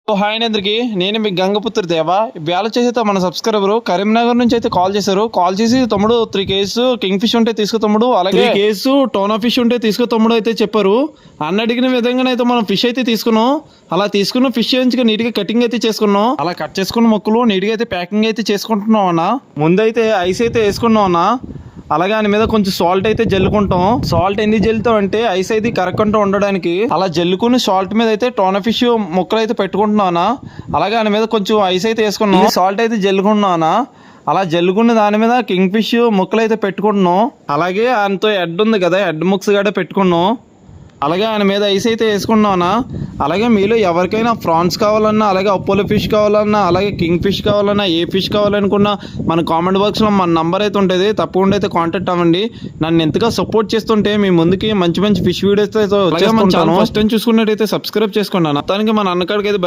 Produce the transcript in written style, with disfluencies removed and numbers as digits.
Hi అందరికి, నేను మీ గంగపుత్ర దేవా. వేళ చేసైతే మన సబ్స్క్రైబర్ కరీంనగర్ నుంచి అయితే కాల్ చేశారు. కాల్ చేసి తమ్ముడు 3 కేజీస్ కింగ్ ఫిష్ ఉంటే తీసుకో తమ్ముడు, అలాగే 3 కేజీస్ టోనా ఫిష్ ఉంటే తీసుకో తమ్ముడు అయితే చెప్పారు. అన్న అడిగిన విధంగానే అయితే మనం ఫిష్ అయితే తీసుకున్నాం. అలా తీసుకున్న ఫిష్ మంచిగా నీట్ గా కటింగ్ అయితే చేసుకున్నాం. అలా కట్ చేసుకున్న మొక్కలు నీట్ గా అయితే ప్యాకింగ్ అయితే చేసుకుంటున్నాం అన్న. ముందైతే ఐస్ అయితే వేసుకున్నాం అన్న. అలాగే దాని మీద కొంచెం సాల్ట్ అయితే జల్లుకుంటాం. సాల్ట్ ఎందుకు జల్లుతాం అంటే ఐస్ అయితే కరగకుండా ఉండడానికి. అలా జల్లుకుని సాల్ట్ మీద అయితే టోనా ఫిష్ ముక్కలు అయితే పెట్టుకుంటున్నానా. అలాగే దాని మీద కొంచెం ఐస్ అయితే వేసుకున్నాం, సాల్ట్ అయితే జల్లుకున్నానా. అలా జల్లుకున్న దాని మీద కింగ్ ఫిష్ ముక్కలు అయితే పెట్టుకుంటున్నాం. అలాగే దానితో హెడ్ ఉంది కదా, హెడ్ ముక్స్ కూడా పెట్టుకున్నాం. అలాగే ఆయన మీద ఐస్ అయితే వేసుకున్నానా. అలాగే మీలో ఎవరికైనా ప్రాన్స్ కావాలన్నా, అలాగే అపోలో ఫిష్ కావాలన్నా, అలాగే కింగ్ ఫిష్ కావాలన్నా, ఏ ఫిష్ కావాలనుకున్నా మన కామెంట్ బాక్స్లో మన నంబర్ అయితే ఉంటుంది, తప్పకుండా అయితే కాంటాక్ట్ అవ్వండి. నన్ను ఎంతగా సపోర్ట్ చేస్తుంటే మీ ముందుకి మంచి మంచి ఫిష్ వీడియోస్ అయితే ఫస్ట్ టైం చూసుకున్నట్టయితే సబ్స్క్రైబ్ చేసుకోండి. మొత్తానికి మన అన్నకాడికి అయితే